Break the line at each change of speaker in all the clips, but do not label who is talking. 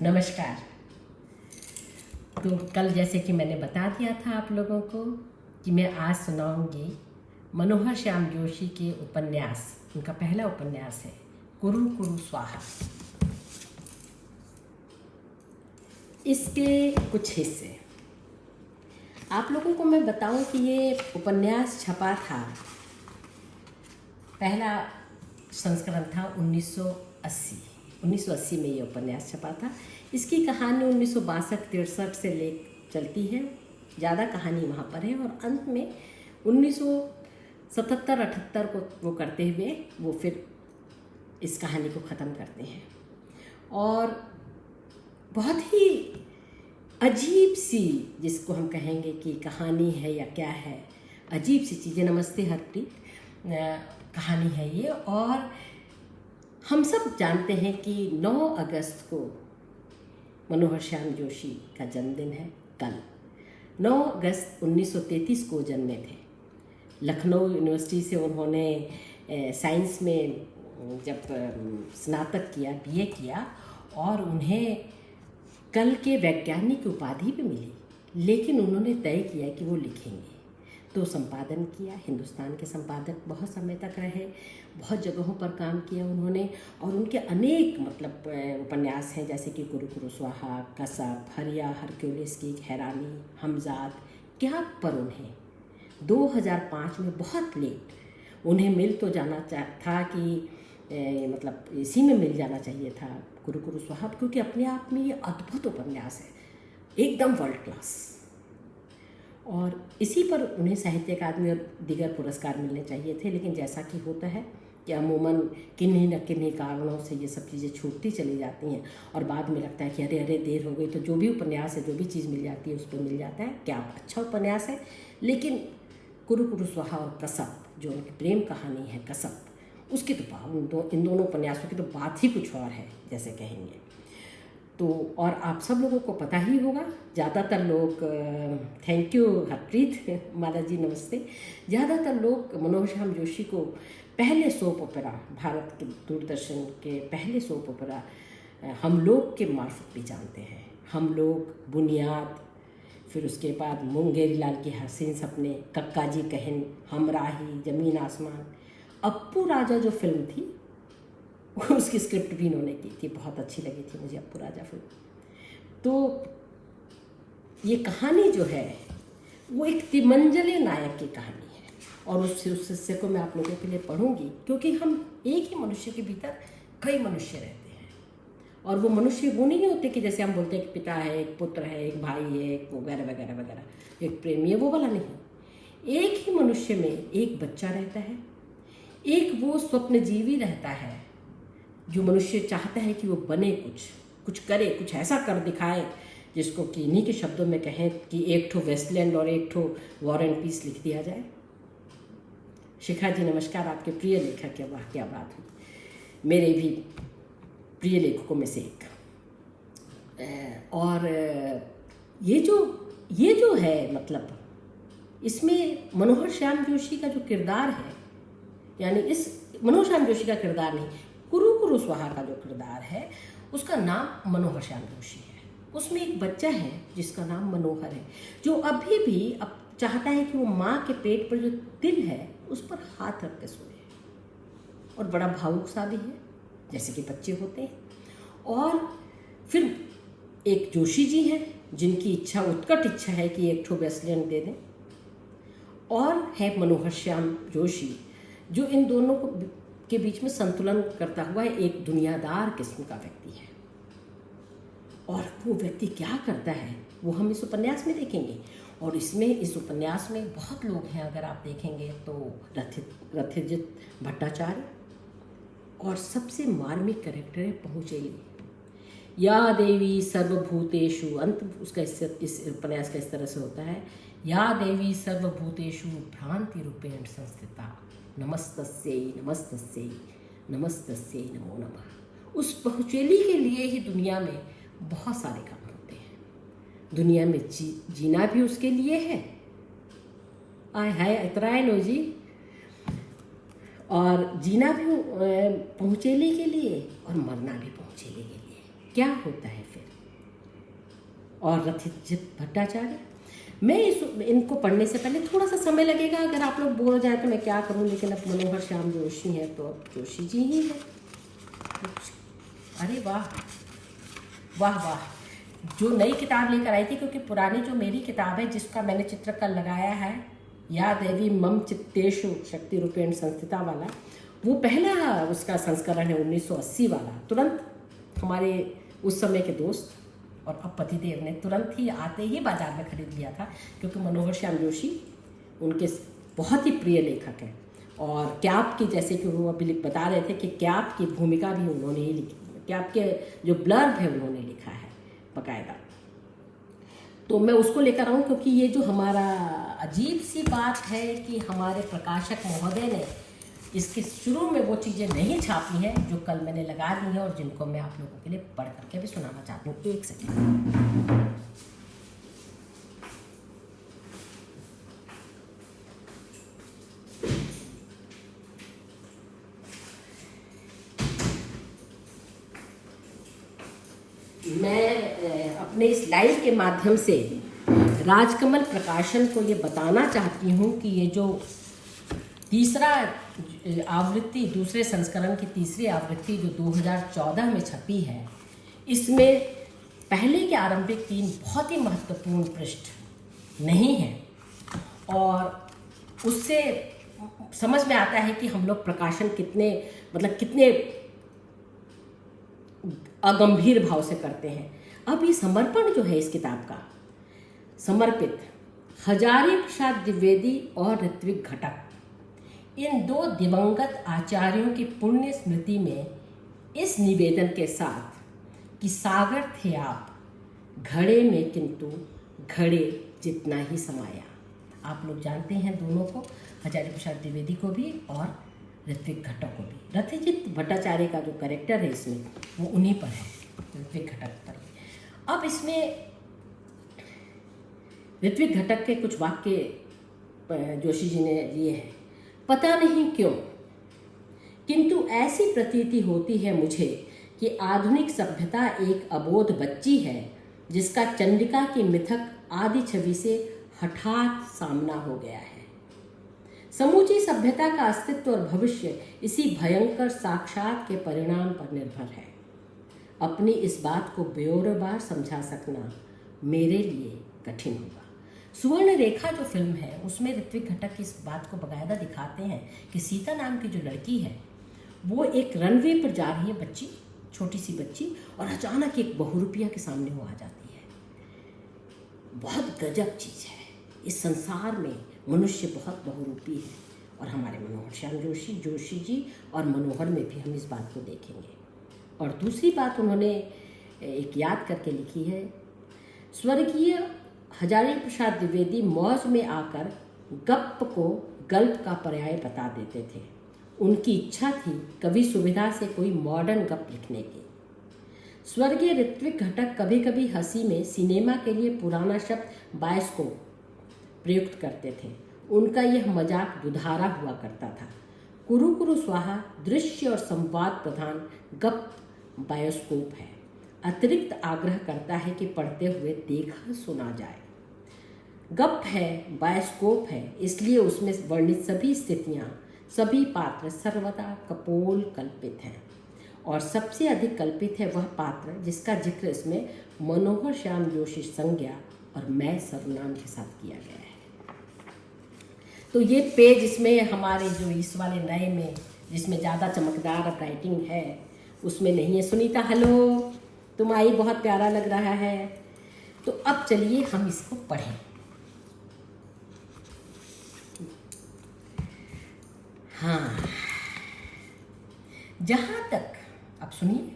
नमस्कार। तो कल जैसे कि मैंने बता दिया था आप लोगों को कि मैं आज सुनाऊंगी मनोहर श्याम जोशी के उपन्यास। उनका पहला उपन्यास है कुरु कुरु स्वाहा। इसके कुछ हिस्से आप लोगों को मैं बताऊं कि ये उपन्यास छपा था, पहला संस्करण था 1980 में ये उपन्यास छपा था। इसकी कहानी 1962-63 से ले चलती है, ज़्यादा कहानी वहाँ पर है, और अंत में 1977-78 को वो करते हुए वो फिर इस कहानी को ख़त्म करते हैं। और बहुत ही अजीब सी, जिसको हम कहेंगे कि कहानी है या क्या है, अजीब सी चीज़ें। नमस्ते हरप्रीत, कहानी है ये। और हम सब जानते हैं कि 9 अगस्त को मनोहर श्याम जोशी का जन्मदिन है। कल 9 अगस्त 1933 को जन्मे थे। लखनऊ यूनिवर्सिटी से उन्होंने साइंस में जब स्नातक किया, बीए किया, और उन्हें कल के वैज्ञानिक उपाधि भी मिली, लेकिन उन्होंने तय किया कि वो लिखेंगे। तो संपादन किया, हिंदुस्तान के संपादक बहुत समय तक रहे, बहुत जगहों पर काम किया उन्होंने, और उनके अनेक उपन्यास हैं, जैसे कि कुरु कुरु स्वाहा, कसब, हरिया, हरक्यूलिस की हैरानी, हमजाद। क्या पर उन्हें 2005 में बहुत लेट उन्हें मिल तो जाना था कि इसी में मिल जाना चाहिए था कुरु कुरु स्वाहा, क्योंकि अपने आप में ये अद्भुत उपन्यास है, एकदम वर्ल्ड क्लास। और इसी पर उन्हें साहित्य अकादमी और दीगर पुरस्कार मिलने चाहिए थे, लेकिन जैसा कि होता है कि अमूमन किन्हीं न किन्हीं कारणों से ये सब चीज़ें छूटती चली जाती हैं, और बाद में लगता है कि अरे देर हो गई। तो जो भी उपन्यास है, जो भी चीज़ मिल जाती है, उस पर मिल जाता है। क्या अच्छा उपन्यास है। लेकिन कुरु कुरु स्वाहा और कसब, जो उनकी प्रेम कहानी है कसब, उसकी तो इन दोनों उपन्यासों की तो बात ही कुछ और है, जैसे कहेंगे तो। और आप सब लोगों को पता ही होगा, ज़्यादातर लोग, थैंक यू हरप्रीत माला जी, नमस्ते। ज़्यादातर लोग मनोहर श्याम जोशी को पहले सोप ओपेरा, भारत के दूरदर्शन के पहले सोप ओपेरा हम लोग के मार्फत भी जानते हैं। हम लोग, बुनियाद, फिर उसके बाद मुंगेरी लाल की हसीन सपने, कक्का जी कहन, हमराही, जमीन आसमान, अप्पू राजा जो फिल्म थी उसकी स्क्रिप्ट भी इन्होंने की थी, बहुत अच्छी लगी थी मुझे अप्पू राजा फिल्म। तो ये कहानी जो है वो एक तिमंजले नायक की कहानी है, और उस हिस्से को मैं आप लोगों के लिए पढ़ूंगी, क्योंकि हम एक ही मनुष्य के भीतर कई मनुष्य रहते हैं, और वो मनुष्य वो नहीं होते कि जैसे हम बोलते हैं कि पिता है, एक पुत्र है, एक भाई है, एक वगैरह वगैरह वगैरह, एक प्रेमी है, वो वाला नहीं। एक ही मनुष्य में एक बच्चा रहता है, एक वो स्वप्नजीवी रहता है जो मनुष्य चाहता है कि वो बने, कुछ करे, कुछ ऐसा कर दिखाए जिसको कि इन्हीं के शब्दों में कहें कि एक ठो वेस्टलैंड और एक ठो वॉर एंड पीस लिख दिया जाए। शिखा जी नमस्कार, आपके प्रिय लेखक है। वाह क्या बात हुई, मेरे भी प्रिय लेखकों में से एक। और ये जो है, इसमें मनोहर श्याम जोशी का जो किरदार है, यानी इस मनोहर श्याम जोशी का किरदार नहीं, कुरु कुरु स्वाहा का जो किरदार है, उसका नाम मनोहर श्याम जोशी है। उसमें एक बच्चा है जिसका नाम मनोहर है, जो अभी भी अब चाहता है कि वो माँ के पेट पर जो तिल है उस पर हाथ रख के सोए, और बड़ा भावुक सा भी है, जैसे कि बच्चे होते हैं। और फिर एक जोशी जी हैं जिनकी उत्कट इच्छा है कि एक ठो वेस्टलैंड दे दें, और है मनोहर श्याम जोशी जो इन दोनों के बीच में संतुलन करता हुआ एक दुनियादार किस्म का व्यक्ति है। और वो व्यक्ति क्या करता है वो हम इस उपन्यास में देखेंगे। और इस उपन्यास में बहुत लोग हैं, अगर आप देखेंगे तो रथिजित भट्टाचार्य, और सबसे मार्मिक कैरेक्टर है पहुँचेली। या देवी सर्वभूतेषु, अंत उसका इस उपन्यास का इस तरह से होता है, या देवी सर्वभूतेषु भ्रांति रूपेण संस्थिता, नमस्तस्यै नमस्तस्यै नमस्तस्यै नमो नमः। उस पहुँचेली के लिए ही दुनिया में बहुत सारे काम होते हैं। दुनिया में जीना भी उसके लिए है, आय हाय इतराय लो जी, और जीना भी पहुँचेले के लिए और मरना भी पहुँचेले के लिए। क्या होता है फिर और रथिजित भट्टाचार्य। मैं इनको पढ़ने से पहले थोड़ा सा समय लगेगा, अगर आप लोग बोल जाए तो मैं क्या करूं, लेकिन अब मनोहर श्याम जोशी हैं तो अब जोशी जी ही हैं। अरे वाह वाह वाह, जो नई किताब लेकर आई थी, क्योंकि पुरानी जो मेरी किताब है जिसका मैंने चित्र कल लगाया है, या देवी मम चित्तेषु शक्ति रूपेण संस्थिता वाला, वो पहला उसका संस्करण है 1980 वाला। तुरंत हमारे उस समय के दोस्त और अब पतिदेव ने तुरंत ही आते ही बाजार में खरीद लिया था, क्योंकि मनोहर श्याम जोशी उनके बहुत ही प्रिय लेखक हैं। और कैप की, जैसे कि वो अभी बता रहे थे कि कैप की भूमिका भी उन्होंने ही लिखी, कैप के जो ब्लर्ब है उन्होंने लिखा है बाकायदा। तो मैं उसको लेकर आऊँ, क्योंकि ये जो हमारा अजीब सी बात है कि हमारे प्रकाशक महोदय ने इसके शुरू में वो चीज़ें नहीं छापी हैं जो कल मैंने लगा दी हैं, और जिनको मैं आप लोगों के लिए पढ़ करके भी सुनाना चाहती हूँ। एक सेकेंड। मैं अपने इस लाइव के माध्यम से राजकमल प्रकाशन को ये बताना चाहती हूँ कि ये जो तीसरा आवृत्ति, दूसरे संस्करण की तीसरी आवृत्ति जो 2014 में छपी है, इसमें पहले के आरंभिक 3 बहुत ही महत्वपूर्ण पृष्ठ नहीं हैं, और उससे समझ में आता है कि हम लोग प्रकाशन कितने अगंभीर भाव से करते हैं। अब ये समर्पण जो है इस किताब का, समर्पित हजारी प्रसाद द्विवेदी और ऋत्विक घटक, इन 2 दिवंगत आचार्यों की पुण्य स्मृति में, इस निवेदन के साथ कि सागर थे आप घड़े में, किंतु घड़े जितना ही समाया। आप लोग जानते हैं दोनों को, हजारी प्रसाद द्विवेदी को भी और ऋत्विक घटक को भी। रथिजित भट्टाचार्य का जो कैरेक्टर है इसमें, वो उन्हीं पर है, ऋत्विक घटक पर। अब इसमें ऋत्विक घटक के कुछ वाक्य जोशी जी ने लिए हैं। पता नहीं क्यों, किंतु ऐसी प्रतीति होती है मुझे कि आधुनिक सभ्यता एक अबोध बच्ची है जिसका चंडिका की मिथक आदि छवि से हठात सामना हो गया है। समूची सभ्यता का अस्तित्व और भविष्य इसी भयंकर साक्षात के परिणाम पर निर्भर है। अपनी इस बात को बेओरबार समझा सकना मेरे लिए कठिन होगा। सुवर्ण रेखा जो फिल्म है उसमें ऋत्विक घटक की इस बात को बाकायदा दिखाते हैं कि सीता नाम की जो लड़की है वो एक रनवे पर जा रही है, बच्ची, छोटी सी बच्ची, और अचानक एक बहुरूपिया के सामने वो आ जाती है। बहुत गजब चीज़ है, इस संसार में मनुष्य बहुत बहुरूपी है, और हमारे मनोहर श्याम जोशी जी और मनोहर में भी हम इस बात को देखेंगे। और दूसरी बात उन्होंने एक याद करके लिखी है, स्वर्गीय हजारी प्रसाद द्विवेदी मौज में आकर गप को गल्प का पर्याय बता देते थे। उनकी इच्छा थी कभी सुविधा से कोई मॉडर्न गप लिखने की। स्वर्गीय ऋत्विक घटक कभी कभी हंसी में सिनेमा के लिए पुराना शब्द बायोस्कोप प्रयुक्त करते थे। उनका यह मजाक दुधारा हुआ करता था। कुरु कुरु स्वाहा दृश्य और संवाद प्रधान गप बायोस्कोप है। अतिरिक्त आग्रह करता है कि पढ़ते हुए देखा सुना जाए। गप है, बायोस्कोप है, इसलिए उसमें वर्णित सभी स्थितियाँ, सभी पात्र सर्वदा कपोल कल्पित हैं, और सबसे अधिक कल्पित है वह पात्र जिसका जिक्र इसमें मनोहर श्याम जोशी संज्ञा और मैं सर्वनाम के साथ किया गया है। तो ये पेज इसमें हमारे जो इस वाले नए में जिसमें ज़्यादा चमकदार राइटिंग है उसमें नहीं है। सुनीता हेलो, तुम आई, बहुत प्यारा लग रहा है। तो अब चलिए हम इसको पढ़ें। हाँ, जहाँ तक, अब सुनिए,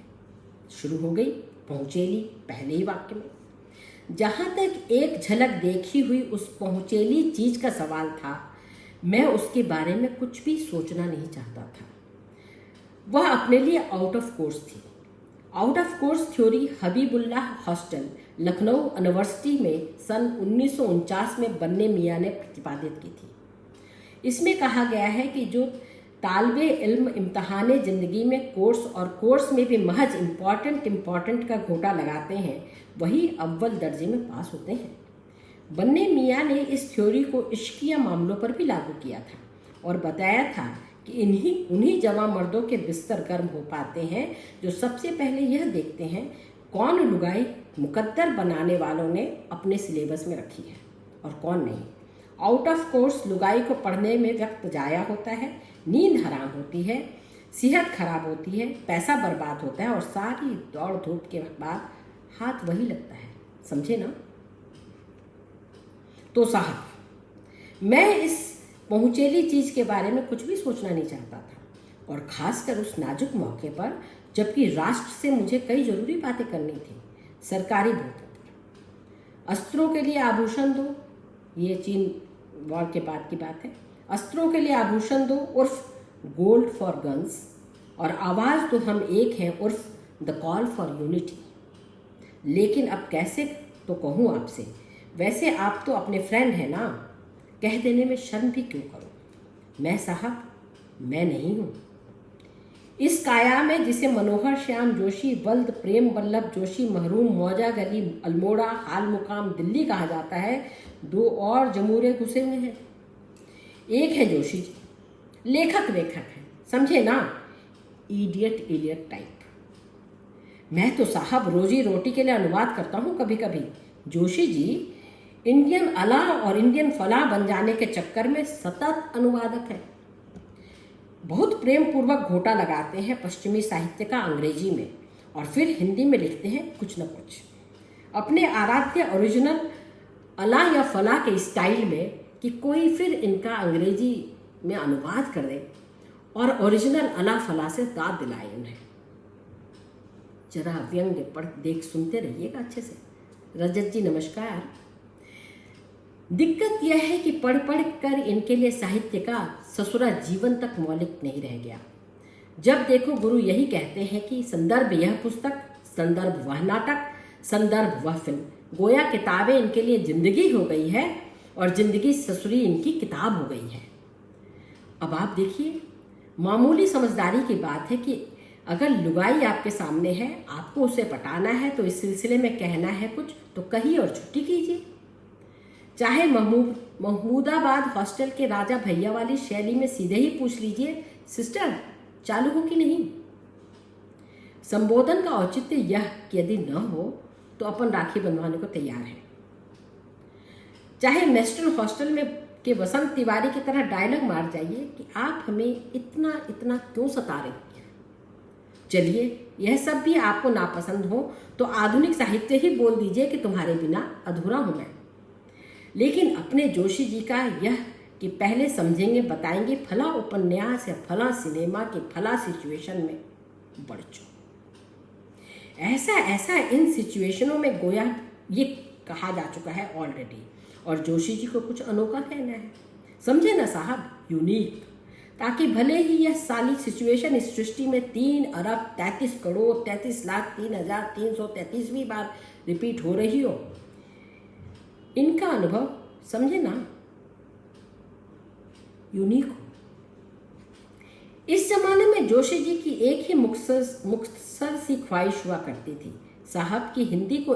शुरू हो गई पहुँचेली पहले ही वाक्य में। जहाँ तक एक झलक देखी हुई उस पहुँचेली चीज़ का सवाल था, मैं उसके बारे में कुछ भी सोचना नहीं चाहता था। वह अपने लिए आउट ऑफ कोर्स थी। Out of course theory Habibullah hostel Lucknow university में सन 1949 में बन्ने मियाँ ने प्रतिपादित की थी। इसमें कहा गया है कि जो तालबे इल्म इम्तहान ज़िंदगी में कोर्स और कोर्स में भी महज इम्पॉर्टेंट का घोटा लगाते हैं, वही अव्वल दर्जे में पास होते हैं। बन्ने मियाँ ने इस थ्योरी को इश्किया मामलों पर भी लागू किया था और बताया था कि उन्हीं जवां मर्दों के बिस्तर गर्म हो पाते हैं जो सबसे पहले यह देखते हैं कौन लुगाई मुकद्दर बनाने वालों ने अपने सिलेबस में रखी है और कौन नहीं। आउट ऑफ कोर्स लुगाई को पढ़ने में वक्त जाया होता है, नींद हराम होती है, सेहत खराब होती है, पैसा बर्बाद होता है और सारी दौड़ धूप के बाद हाथ वही लगता है। समझे ना? तो साहब, मैं इस पहुँचेली चीज़ के बारे में कुछ भी सोचना नहीं चाहता था, और ख़ासकर उस नाजुक मौके पर जबकि राष्ट्र से मुझे कई ज़रूरी बातें करनी थी। सरकारी भूतों पर अस्त्रों के लिए आभूषण दो, ये चीन वॉर के बाद की बात है। अस्त्रों के लिए आभूषण दो उर्फ गोल्ड फॉर गन्स, और आवाज़ तो हम एक हैं उर्फ द कॉल फॉर यूनिटी। लेकिन अब कैसे तो कहूँ आपसे, वैसे आप तो अपने फ्रेंड हैं ना, कह देने में शर्म भी क्यों करो। मैं साहब, मैं नहीं हूँ। इस काया में जिसे मनोहर श्याम जोशी, बल्द प्रेम वल्लभ जोशी, महरूम मौजा गली अल्मोड़ा, हाल मुकाम दिल्ली कहा जाता है, दो और जमूरे घुसे हुए हैं। एक है जोशी जी, लेखक है, समझे ना, इडियट टाइप। मैं तो साहब रोजी रोटी के लिए अनुवाद करता हूँ कभी कभी। जोशी जी इंडियन अला और इंडियन फला बन जाने के चक्कर में सतत अनुवादक है। बहुत प्रेम पूर्वक घोटा लगाते हैं पश्चिमी साहित्य का अंग्रेजी में, और फिर हिंदी में लिखते हैं कुछ न कुछ अपने आराध्य ओरिजिनल अला या फला के स्टाइल में, कि कोई फिर इनका अंग्रेजी में अनुवाद कर दे और ओरिजिनल अला फला से दाद दिलाए उन्हें। जरा व्यंग्य पढ़ देख सुनते रहिएगा अच्छे से। रजत जी नमस्कार। दिक्कत यह है कि पढ़ कर इनके लिए साहित्य का ससुरा जीवन तक मौलिक नहीं रह गया। जब देखो गुरु यही कहते हैं कि संदर्भ यह पुस्तक, संदर्भ वह नाटक, संदर्भ वह फिल्म। गोया किताबें इनके लिए जिंदगी हो गई है और जिंदगी ससुरी इनकी किताब हो गई है। अब आप देखिए, मामूली समझदारी की बात है कि अगर लुगाई आपके सामने है, आपको उसे पटाना है, तो इस सिलसिले में कहना है कुछ तो कहिए और छुट्टी कीजिए। चाहे महमूदाबाद हॉस्टल के राजा भैया वाली शैली में सीधे ही पूछ लीजिए, सिस्टर चालू हो कि नहीं। संबोधन का औचित्य यह कि यदि न हो तो अपन राखी बंधवाने को तैयार है। चाहे मेस्टन हॉस्टल में के वसंत तिवारी की तरह डायलॉग मार जाइए कि आप हमें इतना इतना क्यों सता रहे हैं। चलिए, यह सब भी आपको नापसंद हो तो आधुनिक साहित्य ही बोल दीजिए कि तुम्हारे बिना अधूरा हूं मैं। लेकिन अपने जोशी जी का यह कि पहले समझेंगे बताएंगे फला उपन्यास या फला सिनेमा के फला सिचुएशन में बढ़ चो। ऐसा इन सिचुएशनों में गोया ये कहा जा चुका है ऑलरेडी, और जोशी जी को कुछ अनोखा कहना है। समझे ना साहब, यूनिक, ताकि भले ही यह साली सिचुएशन इस सृष्टि में 3 अरब 33 करोड़ 33 लाख 3,333वीं बार रिपीट हो रही हो, इनका अनुभव समझे ना यूनिक हो। इस जमाने में जोशी जी की एक ही मुख्तसर सी ख्वाहिश हुआ करती थी साहब की हिंदी को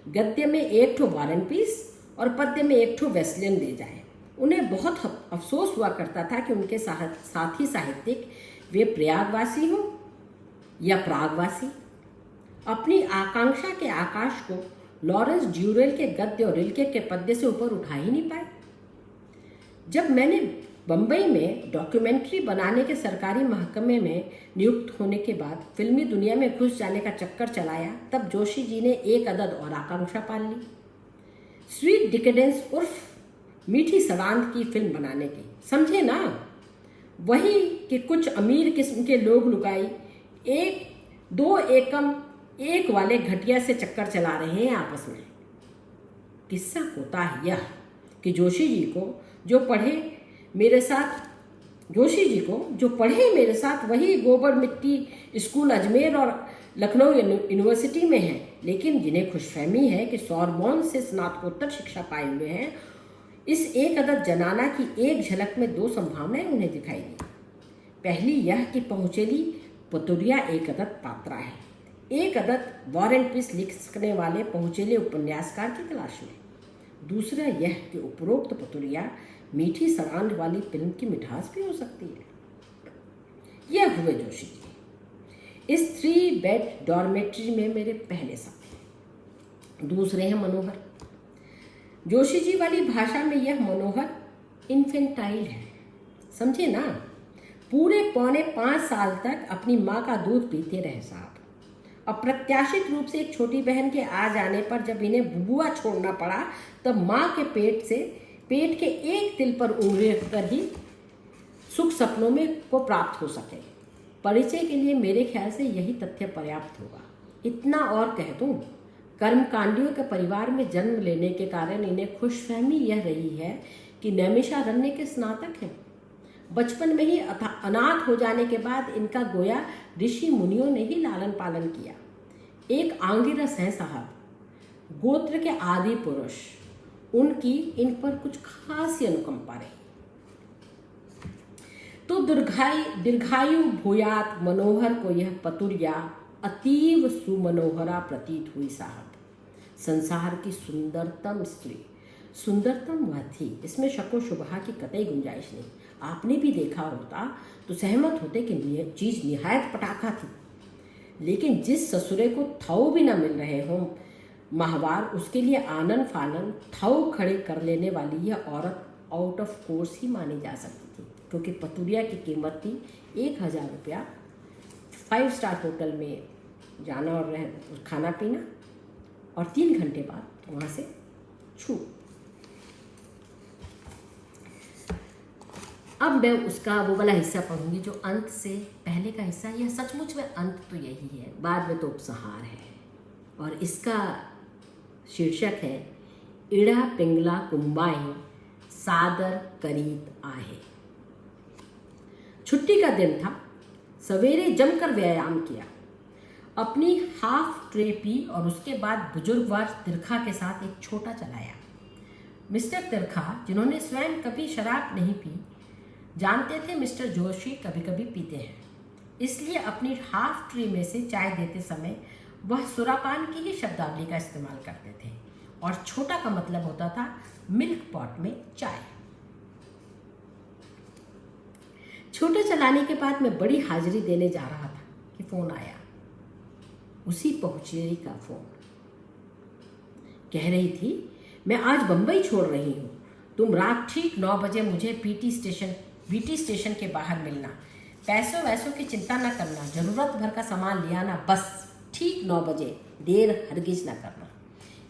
गद्य में 1 ठो वार एंड पीस और पद्य में 1 ठो वेस्लियन दे जाए। उन्हें बहुत अफसोस हुआ करता था कि उनके साथी साहित्यिक वे प्रयागवासी हो या प्रागवासी अपनी आकांक्षा के आकाश को लॉरेंस ड्यूरेल के गद्य और रिल्के के पद्य से ऊपर उठा ही नहीं पाए। जब मैंने बम्बई में डॉक्यूमेंट्री बनाने के सरकारी महकमे में नियुक्त होने के बाद फिल्मी दुनिया में घुस जाने का चक्कर चलाया, तब जोशी जी ने एक अदद और आकांक्षा पाल ली, स्वीट डिकेडेंस उर्फ मीठी सड़ांध की फिल्म बनाने की। समझे ना, वही कि कुछ अमीर किस्म के लोग लुगाई 1-2 एकम एक वाले घटिया से चक्कर चला रहे हैं आपस में। किस्सा होता है यह कि जोशी जी को जो पढ़े मेरे साथ वही गोबर मिट्टी स्कूल अजमेर और लखनऊ यूनिवर्सिटी में हैं, लेकिन जिन्हें खुशफहमी है कि सोरबॉन से स्नातकोत्तर शिक्षा पाए हुए हैं, इस एक अदद जनाना की एक झलक में 2 संभावनाएं उन्हें दिखाई दी। पहली यह कि पहुँचेली पतुरिया एक अदद पात्रा है, एक अदद वॉर एंड पीस लिखने वाले पहुँचेले उपन्यासकार की तलाश में। दूसरा यह कि उपरोक्त पतुरिया मीठी सड़ांध वाली फिल्म की मिठास भी हो सकती है। यह हुए जोशी जी, इस 3 बेड डॉर्मेट्री में मेरे पहले साथी। दूसरे हैं मनोहर। जोशी जी वाली भाषा में यह मनोहर इन्फेंटाइल है, समझे ना। पूरे पौने 5 साल तक अपनी माँ का दूध पीते रहे साहब। अप्रत्याशित रूप से एक छोटी बहन के आ जाने पर जब इन्हें बुबुआ छोड़ना पड़ा, तब माँ के पेट के एक तिल पर उंगली रखकर ही सुख सपनों में को प्राप्त हो सके। परिचय के लिए मेरे ख्याल से यही तथ्य पर्याप्त होगा। इतना और कह दूं, कर्मकांडियों के परिवार में जन्म लेने के कारण इन्हें खुशफहमी यह रही है कि नैमिषारण्य के स्नातक हैं। बचपन में ही अनाथ हो जाने के बाद इनका गोया ऋषि मुनियों ने ही लालन पालन किया। एक आंगिरस हैं साहब, गोत्र के आदि पुरुष, उनकी इन पर कुछ खास ही अनुकंपा रही। तो दीर्घायु भूयात मनोहर को यह पतुरिया अतीव सुमनोहरा प्रतीत हुई साहब। संसार की सुंदरतम स्त्री, सुंदरतम वह थी, इसमें शको शुबहा की कतई गुंजाइश नहीं। आपने भी देखा होता तो सहमत होते कि चीज़ निहायत पटाखा थी। लेकिन जिस ससुरे को थौ भी न मिल रहे हों माहवार, उसके लिए आनन फानन थौ खड़े कर लेने वाली यह औरत आउट ऑफ कोर्स ही मानी जा सकती थी, क्योंकि पतुरिया की कीमत थी 1000 रुपया। 5 स्टार होटल में जाना और खाना पीना, और 3 घंटे बाद वहाँ से छूट। अब मैं उसका वो वाला हिस्सा पढ़ूंगी जो अंत से पहले का हिस्सा। यह सचमुच में अंत तो यही है, बाद में तो उपसंहार है, और इसका शीर्षक है इड़ा पिंगला कुंबाएं सादर करीत आहे। छुट्टी का दिन था। सवेरे जमकर व्यायाम किया, अपनी हाफ ट्रे पी और उसके बाद बुजुर्गवार तिरखा के साथ एक छोटा चलाया। मिस्टर तिरखा, जिन्होंने स्वयं कभी शराब नहीं पी, जानते थे मिस्टर जोशी कभी कभी पीते हैं, इसलिए अपनी हाफ ट्रे में से चाय देते समय वह सुरापान की ही शब्दावली का इस्तेमाल करते थे, और छोटा का मतलब होता था मिल्क पॉट में चाय। छोटा चलाने के बाद मैं बड़ी हाजिरी देने जा रहा था कि फोन आया। उसी पहुंचेरी का फोन। कह रही थी, मैं आज बंबई छोड़ रही हूँ, तुम रात ठीक 9 बजे मुझे बीटी स्टेशन के बाहर मिलना। पैसों वैसों की चिंता न करना, ज़रूरत भर का सामान ले आना, बस ठीक 9 बजे, देर हरगिज न करना।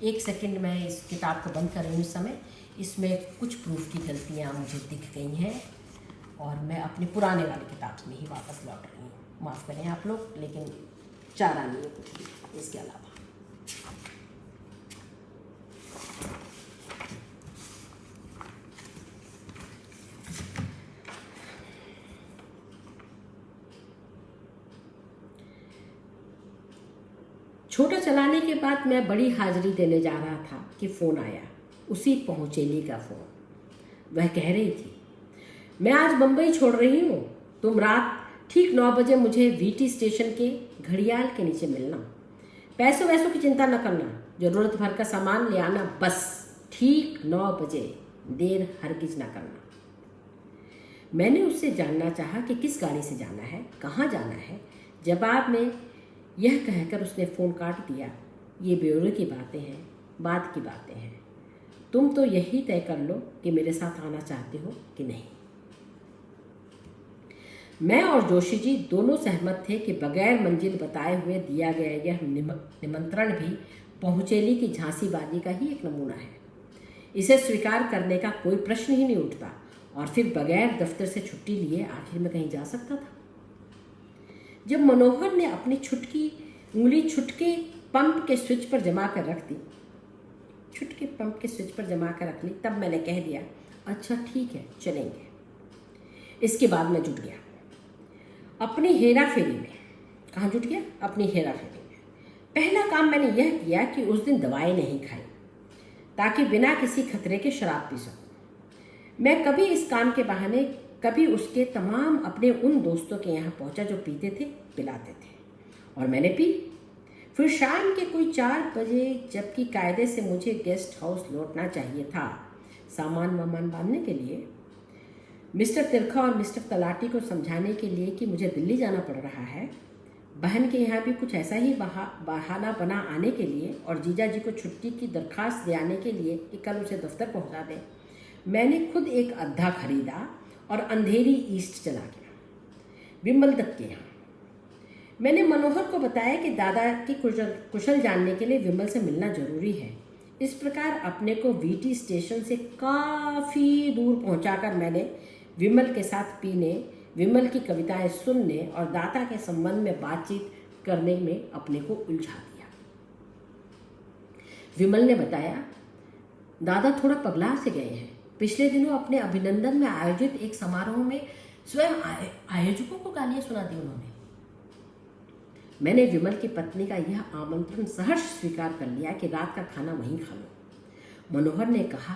1 सेकंड में इस किताब को बंद कर रही हूँ। इस समय इसमें कुछ प्रूफ की गलतियाँ मुझे दिख गई हैं, और मैं अपनी पुराने वाली किताब में ही वापस लौट रही हूँ। माफ़ करें आप लोग, लेकिन चारा नहीं है कुछ भी इसके अलावा। छोटा चलाने के बाद मैं बड़ी हाजिरी देने जा रहा था कि फ़ोन आया, उसी पहुँचेली का फ़ोन। वह कह रही थी, मैं आज बंबई छोड़ रही हूँ, तुम रात ठीक 9 बजे मुझे वीटी स्टेशन के घड़ियाल के नीचे मिलना। पैसों वैसों की चिंता न करना, ज़रूरत भर का सामान ले आना, बस ठीक 9 बजे, देर हरगिज न करना। मैंने उससे जानना चाहा कि किस गाड़ी से जाना है, कहाँ जाना है। जवाब में यह कहकर उसने फ़ोन काट दिया, ये ब्यूरो की बातें हैं, बाद की बातें हैं। तुम तो यही तय कर लो कि मेरे साथ आना चाहते हो कि नहीं। मैं और जोशी जी दोनों सहमत थे कि बगैर मंजिल बताए हुए दिया गया यह निमंत्रण भी पहुँचेली की झांसीबाजी का ही एक नमूना है। इसे स्वीकार करने का कोई प्रश्न ही नहीं उठता, और फिर बगैर दफ्तर से छुट्टी लिए आखिर में कहीं जा सकता था। जब मनोहर ने अपनी उंगली छुटके पंप के स्विच पर जमा कर रख ली, तब मैंने कह दिया, अच्छा ठीक है, चलेंगे। इसके बाद मैं जुट गया अपनी हेरा फेरी में। कहाँ जुट गया? अपनी हेरा फेरी में। पहला काम मैंने यह किया कि उस दिन दवाई नहीं खाई, ताकि बिना किसी खतरे के शराब पी सकूं। मैं कभी इस काम के बहाने कभी उसके तमाम अपने उन दोस्तों के यहाँ पहुँचा जो पीते थे, पिलाते थे, और मैंने पी। फिर शाम के कोई 4 बजे, जबकि कायदे से मुझे गेस्ट हाउस लौटना चाहिए था सामान वामान बांधने के लिए, मिस्टर तिरखा और मिस्टर तलाटी को समझाने के लिए कि मुझे दिल्ली जाना पड़ रहा है, बहन के यहाँ भी कुछ ऐसा ही बहाना बना आने के लिए, और जीजा जी को छुट्टी की दरखास्त दे आने के लिए कि कल उसे दफ्तर पहुँचा दें, मैंने खुद एक अद्धा खरीदा और अंधेरी ईस्ट चला गया, विमल दत्त के यहाँ। मैंने मनोहर को बताया कि दादा की कुशल जानने के लिए विमल से मिलना जरूरी है। इस प्रकार अपने को वीटी स्टेशन से काफ़ी दूर पहुंचाकर मैंने विमल के साथ पीने, विमल की कविताएं सुनने और दाता के संबंध में बातचीत करने में अपने को उलझा दिया। विमल ने बताया, दादा थोड़ा पगला से गए हैं। पिछले दिनों अपने अभिनंदन में आयोजित एक समारोह में स्वयं आयोजकों को गालियां सुना दी उन्होंने। मैंने विमल की पत्नी का यह आमंत्रण सहर्ष स्वीकार कर लिया कि रात का खाना वहीं खा लो। मनोहर ने कहा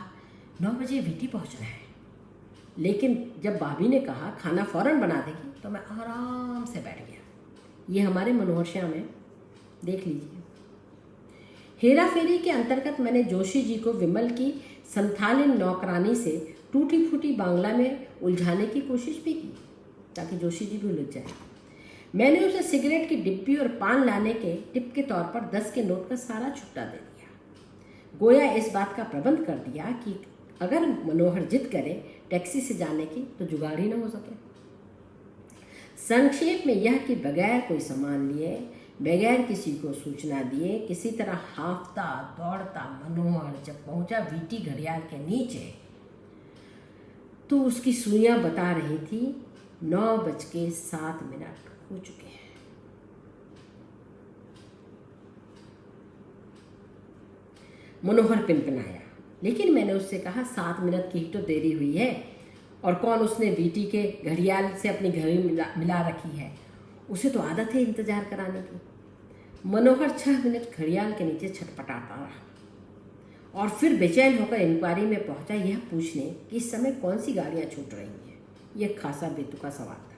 9 बजे वीटी पहुंचना है, लेकिन जब भाभी ने कहा खाना फौरन बना देगी तो मैं आराम से बैठ गया। ये हमारे मनोहर श्याम है, देख लीजिए। हेरा फेरी के अंतर्गत मैंने जोशी जी को विमल की संथालिन नौकरानी से टूटी फूटी बांग्ला में उलझाने की कोशिश भी की ताकि जोशी जी भी उलझ जाए। मैंने उसे सिगरेट की डिब्बी और पान लाने के टिप के तौर पर 10 के नोट का सारा छुट्टा दे दिया। गोया इस बात का प्रबंध कर दिया कि अगर मनोहर जिद करे टैक्सी से जाने की तो जुगाड़ ही न हो सके। संक्षेप में यह कि बगैर कोई सामान लिए, बगैर किसी को सूचना दिए, किसी तरह हांफता दौड़ता मनोहर जब पहुंचा वीटी घड़ियाल के नीचे तो उसकी सुइयां बता रही थी 9:07 हो चुके हैं। मनोहर पिनपिनाया, लेकिन मैंने उससे कहा 7 मिनट की ही तो देरी हुई है, और कौन उसने वीटी के घड़ियाल से अपनी घड़ी मिला रखी है, उसे तो आदत है इंतजार कराने की। मनोहर 6 मिनट घड़ियाल के नीचे छटपटाता रहा और फिर बेचैन होकर इंक्वायरी में पहुंचा यह पूछने कि इस समय कौन सी गाड़ियां छूट रही हैं। यह खासा बेतुका सवाल था।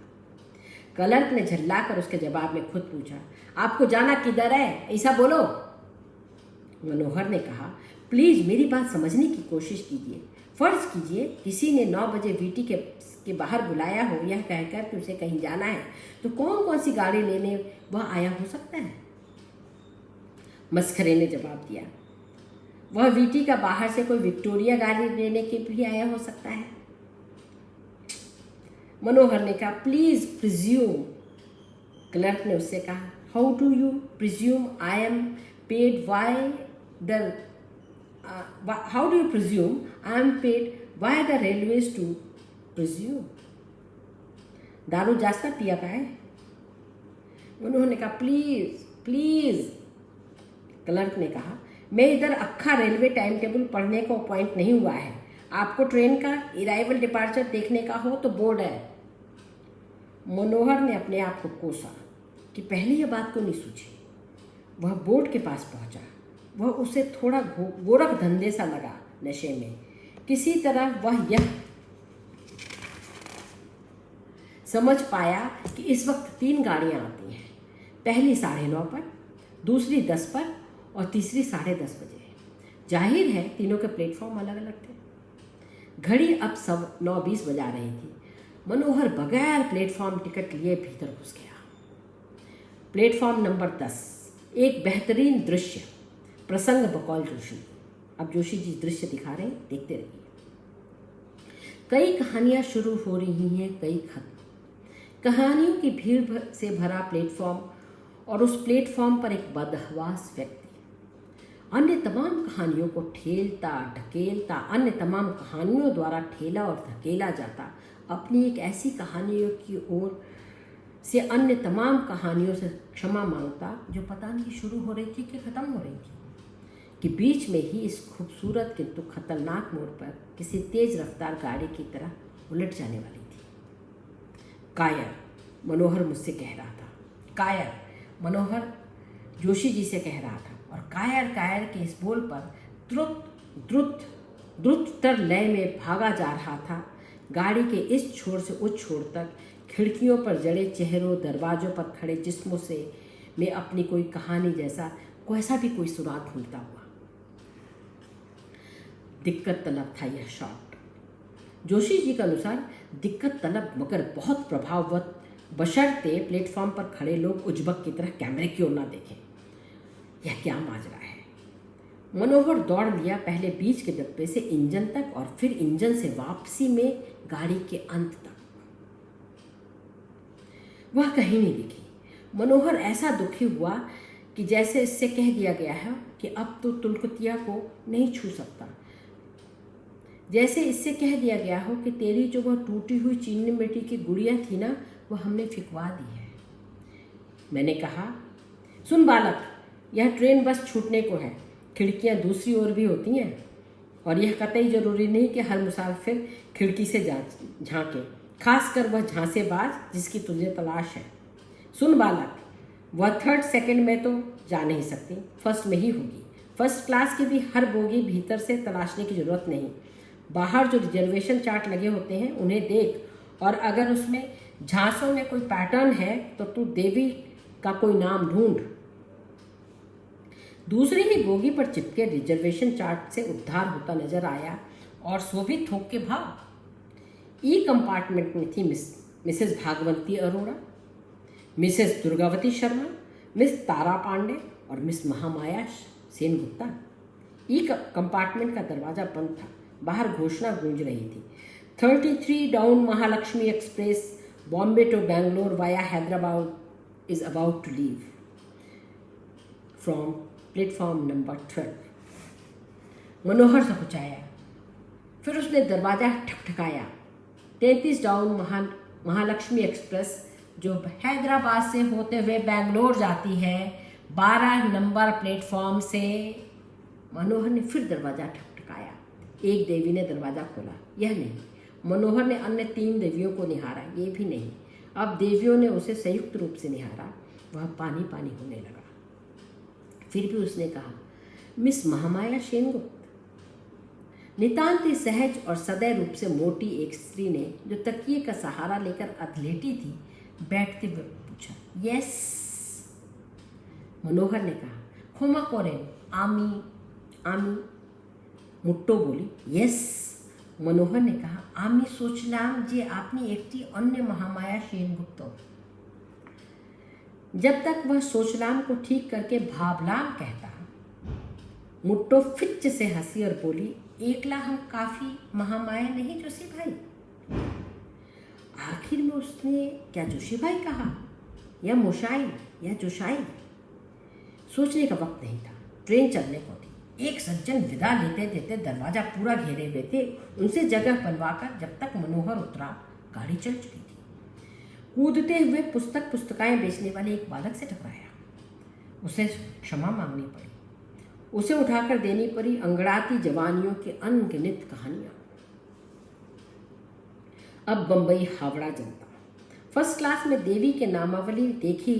क्लर्क ने झल्लाकर उसके जवाब में खुद पूछा, आपको जाना किधर है, ऐसा बोलो। मनोहर ने कहा, प्लीज मेरी बात समझने की कोशिश कीजिए। फर्ज कीजिए किसी ने 9 बजे वीटी के बाहर बुलाया हो यह कहकर कि उसे कहीं जाना है, तो कौन कौन सी गाड़ी लेने वह आया हो सकता है। मस्खरे ने जवाब दिया, वह वीटी का बाहर से कोई विक्टोरिया गाड़ी लेने के भी आया हो सकता है। मनोहर ने कहा, प्लीज प्रिज्यूम। क्लर्क ने उससे कहा, how do you presume I am paid by the how do you presume I am paid by the railways to presume. दारू जास्ता पिया का है। उन्होंने कहा, प्लीज प्लीज। क्लर्क ने कहा, मैं इधर अक्खा रेलवे टाइम टेबल पढ़ने को अपॉइंट नहीं हुआ है। आपको ट्रेन का अराइवल डिपार्चर देखने का हो तो बोर्ड है। मनोहर ने अपने आप को कोसा कि पहले यह बात को नहीं सूझी। वह बोर्ड के पास पहुंचा। वह उसे थोड़ा गोरख धंधे सा लगा। नशे में किसी तरह वह यह समझ पाया कि इस वक्त 3 गाड़ियां आती हैं। पहली 9:30 पर, दूसरी 10 पर और तीसरी 10:30 बजे। जाहिर है तीनों के प्लेटफॉर्म अलग अलग थे। घड़ी अब सब 9:20 बजा रही थी। मनोहर बगैर प्लेटफॉर्म टिकट लिए भीतर घुस गया। प्लेटफॉर्म नंबर 10, एक बेहतरीन दृश्य, प्रसंग बकौल जोशी। अब जोशी जी दृश्य दिखा रहे हैं, देखते रहिए। कई कहानियां शुरू हो रही हैं, कई खत्म। कहानियों की भीड़ से भरा प्लेटफॉर्म और उस प्लेटफॉर्म पर एक बदहवास व्यक्ति। अन्य तमाम कहानियों को ठेलता ढकेलता, अन्य तमाम कहानियों द्वारा ठेला और धकेला जाता, अपनी एक ऐसी कहानियों की ओर से अन्य तमाम कहानियों से क्षमा मांगता जो पता नहीं शुरू हो रही थी कि ख़त्म हो रही थी, कि बीच में ही इस खूबसूरत किंतु खतरनाक मोड़ पर किसी तेज रफ्तार गाड़ी की तरह उलट जाने वाली थी। कायर, मनोहर मुझसे कह रहा था। कायर, मनोहर जोशी जी से कह रहा था, और कायर कायर के इस बोल पर द्रुत द्रुत द्रुततर लय में भागा जा रहा था गाड़ी के इस छोर से उस छोर तक खिड़कियों पर जड़े चेहरों, दरवाजों पर खड़े जिस्मों से मैं अपनी कोई कहानी जैसा भी कोई सुराग ढूंढता हुआ। दिक्कत तलब था यह शॉट। जोशी जी के अनुसार दिक्कत तलब मगर बहुत प्रभाववत, बशर्ते प्लेटफॉर्म पर खड़े लोग उजबक की तरह कैमरे की ओर ना देखें। यह क्या माजरा है। मनोहर दौड़ लिया, पहले बीच के डब्बे से इंजन तक और फिर इंजन से वापसी में गाड़ी के अंत तक। वह कहीं नहीं दिखी। मनोहर ऐसा दुखी हुआ कि जैसे इससे कह दिया गया है कि अब तो तुलकुतिया को नहीं छू सकता, जैसे इससे कह दिया गया हो कि तेरी जो वह टूटी हुई चीनी मिट्टी की गुड़िया थी ना, वह हमने फिकवा दी है। मैंने कहा, सुन बालक, यह ट्रेन बस छूटने को है, खिड़कियां दूसरी ओर भी होती हैं और यह कतई जरूरी नहीं कि हर मुसाफिर खिड़की से झांके, खासकर वह झांसेबाज जिसकी तुझे तलाश है। सुन बालक, वह थर्ड सेकंड में तो जा नहीं सकती, फर्स्ट में ही होगी। फर्स्ट क्लास की भी हर बोगी भीतर से तलाशने की जरूरत नहीं। बाहर जो रिजर्वेशन चार्ट लगे होते हैं उन्हें देख, और अगर उसमें झांसों में कोई पैटर्न है तो तू देवी का कोई नाम ढूंढ। दूसरी ही बोगी पर चिपके रिजर्वेशन चार्ट से उद्धार होता नजर आया और सो भी थोक के भाव। ई कंपार्टमेंट में थी मिसेस भागवती अरोड़ा, मिसेस दुर्गावती शर्मा, मिस तारा पांडे और मिस महामाया सेनगुप्ता। ई कंपार्टमेंट का दरवाजा बंद था। बाहर घोषणा गूंज रही थी, 33 down Mahalakshmi express Bombay to Bangalore via Hyderabad is about to leave from platform number 12। Manohar सकुचाया, फिर उसने दरवाजा ठकठकाया। 33 डाउन महालक्ष्मी एक्सप्रेस जो हैदराबाद से होते हुए बैंगलोर जाती है, 12 नंबर प्लेटफॉर्म से। मनोहर ने फिर दरवाजा ठकठकाया। एक देवी ने दरवाजा खोला, यह नहीं। मनोहर ने अन्य 3 देवियों को निहारा, ये भी नहीं। अब देवियों ने उसे संयुक्त रूप से निहारा। वह पानी पानी होने लगा। फिर भी उसने कहा, मिस महामाया सेनगुप्त। नितांत ही सहज और सदैव रूप से मोटी एक स्त्री ने, जो तकिए का सहारा लेकर अधलेटी थी, बैठते हुए पूछा, यस। मनोहर ने कहा, खोमा कोरेन आमी आमी। मुट्टो बोली, यस। मनोहर ने कहा, आमी सोचलाम जे आपनी एकटी अन्य महामाया सेनगुप्त। जब तक वह सोचलाम को ठीक करके भावलाम कहता, मुट्टो फिच्च से हंसी और बोली, एकला हम काफी महामाया नहीं जोशी भाई। आखिर में उसने क्या जोशी भाई कहा या मोशाई या जोशाई? सोचने का वक्त नहीं था। ट्रेन चलने को थी। एक सज्जन विदा लेते देते दरवाजा पूरा घेरे हुए थे। उनसे जगह बनवाकर जब तक मनोहर उतरा, गाड़ी चल चुकी थी। कूदते हुए पुस्तकाएं बेचने वाले एक बालक से टकराया। उसे क्षमा मांगनी पड़ी। उसे उठाकर देनी पड़ी अंगड़ाती जवानियों की अनगिनत कहानियां। अब बंबई हावड़ा जनता। फर्स्ट क्लास में देवी के नामावली देखी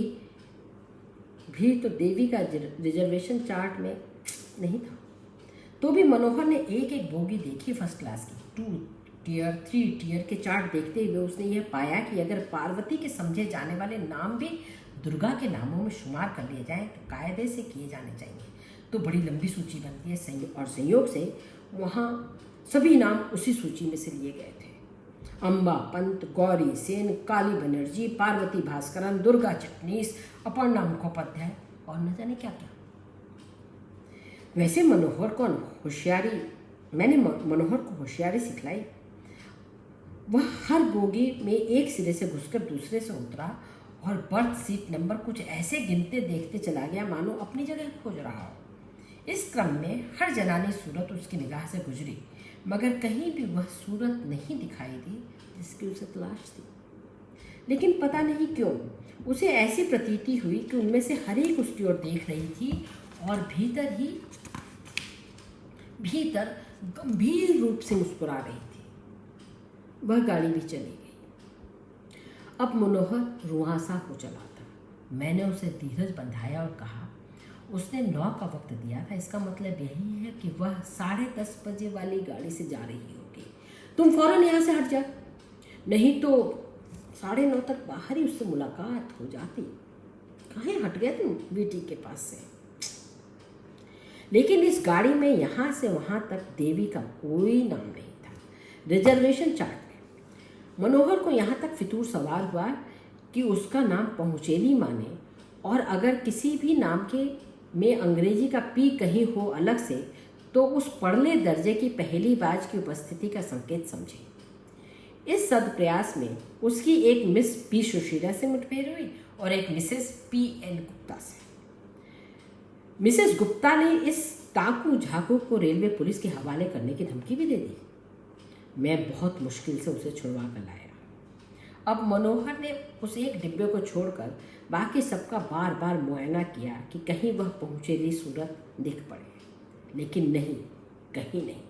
भी तो देवी का रिजर्वेशन चार्ट में नहीं था। तो भी मनोहर ने एक एक बोगी देखी फर्स्ट क्लास की। 2 टियर 3 टियर के चार्ट देखते हुए उसने यह पाया कि अगर पार्वती के समझे जाने वाले नाम भी दुर्गा के नामों में शुमार कर लिए जाएं तो कायदे से किए जाने चाहिए, तो बड़ी लंबी सूची बनती है। और संयोग से वहाँ सभी नाम उसी सूची में से लिए गए थे। अम्बा पंत, गौरी सेन, काली बनर्जी, पार्वती भास्करन, दुर्गा चिटनीस, अपर्णा मुखोपाध्याय और न जाने क्या क्या। वैसे मैंने मनोहर को होशियारी सिखलाई। वह हर बोगी में एक सिरे से घुसकर दूसरे से उतरा और बर्थ सीट नंबर कुछ ऐसे गिनते देखते चला गया मानो अपनी जगह खोज रहा हो। इस क्रम में हर जनानी सूरत उसकी निगाह से गुजरी, मगर कहीं भी वह सूरत नहीं दिखाई दी जिसकी उसे तलाश थी। लेकिन पता नहीं क्यों उसे ऐसी प्रतीति हुई कि उनमें से हर एक उसकी ओर देख रही थी और भीतर गंभीर रूप से मुस्कुरा रही थी। वह गाड़ी भी चली गई। अब मनोहर रुआंसा हो चला था। मैंने उसे धीरज बंधाया और कहा, उसने 9 का वक्त दिया था, इसका मतलब यही है कि वह 10:30 बजे वाली गाड़ी से जा रही होगी। तुम फौरन यहाँ से हट जा। नहीं तो 9:30 तक बाहर ही उससे मुलाकात हो जाती। कहाँ हट गए तुम बेटी के पास से। लेकिन इस गाड़ी में यहाँ से वहाँ तक देवी का कोई नाम नहीं था। रिजर्वेशन चार्ट में मनोहर को यहाँ तक फितूर सवाल हुआ कि उसका नाम पहुँचेली माने, और अगर किसी भी नाम के में अंग्रेजी का पी कहीं हो अलग से तो उस पढ़ले दर्जे की पहली बाज की उपस्थिति का संकेत समझे। इस सदप्रयास में उसकी एक मिस पी सुशीला से मुठभेड़ हुई और एक मिसेस पी एन गुप्ता से। मिसेस गुप्ता ने इस टाकू झाकू को रेलवे पुलिस के हवाले करने की धमकी भी दे दी। मैं बहुत मुश्किल से उसे छुड़वा कर लाया। अब मनोहर ने उस एक डिब्बे को छोड़कर बाकी सबका बार बार मुआयना किया कि कहीं वह पहुँचेली सूरत दिख पड़े, लेकिन नहीं, कहीं नहीं।